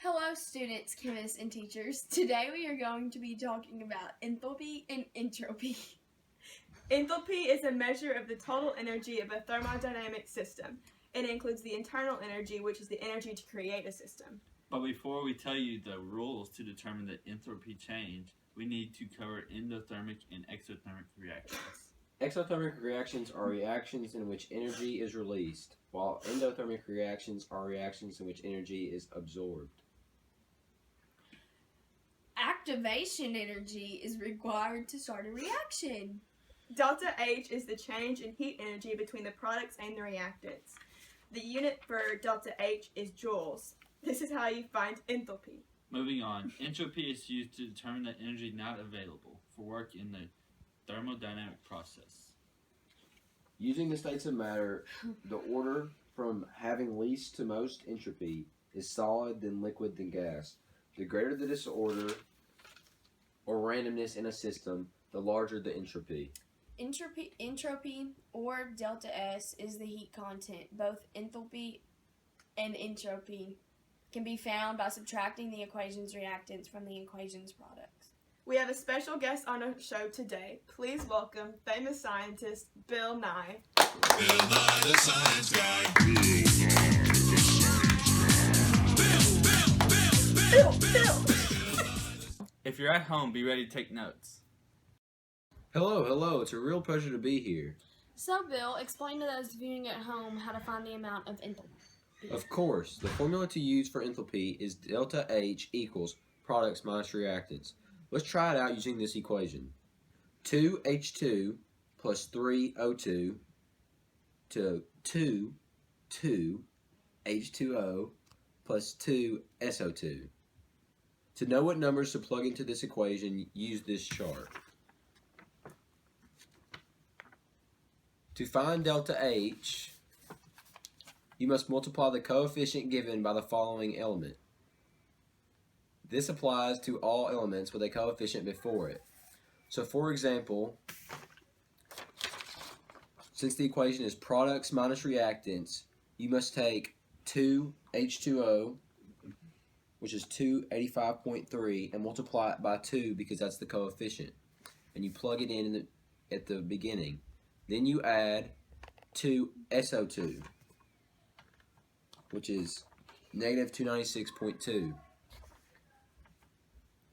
Hello students, chemists, and teachers. Today we are going to be talking about enthalpy and entropy. Enthalpy is a measure of the total energy of a thermodynamic system. It includes the internal energy, which is the energy to create a system. But before we tell you the rules to determine the enthalpy change, we need to cover endothermic and exothermic reactions. Exothermic reactions are reactions in which energy is released, while endothermic reactions are reactions in which energy is absorbed. Activation energy is required to start a reaction. Delta H is the change in heat energy between the products and the reactants. The unit for delta H is joules. This is how you find enthalpy. Moving on, entropy is used to determine the energy not available for work in the thermodynamic process. Using the states of matter, the order from having least to most entropy is solid, then liquid, then gas. The greater the disorder or randomness in a system, the larger the entropy. Entropy, or delta S, is the heat content. Both enthalpy and entropy can be found by subtracting the equation's reactants from the equation's products. We have a special guest on our show today. Please welcome famous scientist Bill Nye. Bill Nye the Science Guy. Bill! If you're at home, be ready to take notes. Hello, it's a real pleasure to be here. So Bill, explain to those viewing at home how to find the amount of enthalpy. Of course, the formula to use for enthalpy is delta H equals products minus reactants. Let's try it out using this equation. 2H2 plus 3O2 to 2H2O plus 2SO2. To know what numbers to plug into this equation, use this chart. To find delta H, you must multiply the coefficient given by the following element. This applies to all elements with a coefficient before it. So for example, since the equation is products minus reactants, you must take 2H2O, which is 285.3, and multiply it by 2 because that's the coefficient. And you plug it in at the beginning. Then you add 2SO2, which is negative 296.2.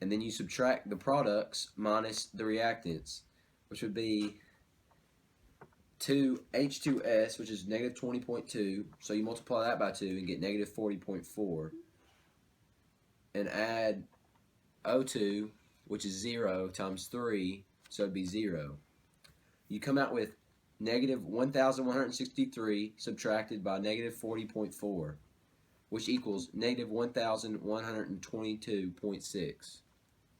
And then you subtract the products minus the reactants, which would be 2H2S, which is negative 20.2. So you multiply that by 2 and get negative 40.4. And add O2, which is 0 times 3, so it'd be 0. You come out with negative 1,163 subtracted by negative 40.4, which equals negative 1,122.6.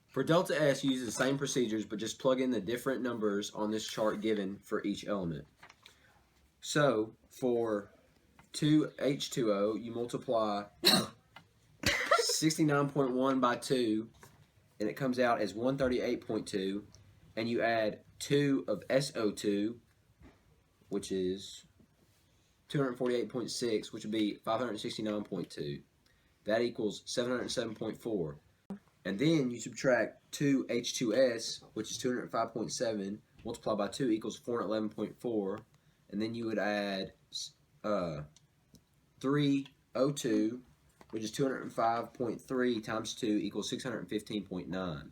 For delta S, you use the same procedures, but just plug in the different numbers on this chart given for each element. So, for 2H2O, you multiply 69.1 by 2, and it comes out as 138.2, and you add 2 of SO2, which is 248.6, which would be 569.2. That equals 707.4. And then you subtract 2H2S, which is 205.7, multiplied by 2 equals 411.4, and then you would add 3O2, which is 205.3 times 2 equals 615.9.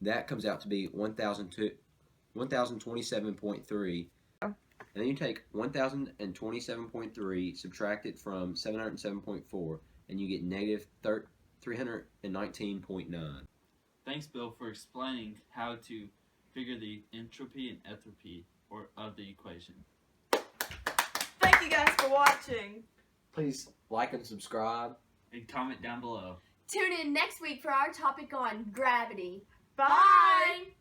That comes out to be 1,027.3. And then you take 1,027.3, subtract it from 707.4, and you get negative 319.9. Thanks, Bill, for explaining how to figure the entropy and enthalpy of the equation. Thank you guys for watching. Please like and subscribe. And comment down below. Tune in next week for our topic on gravity. Bye!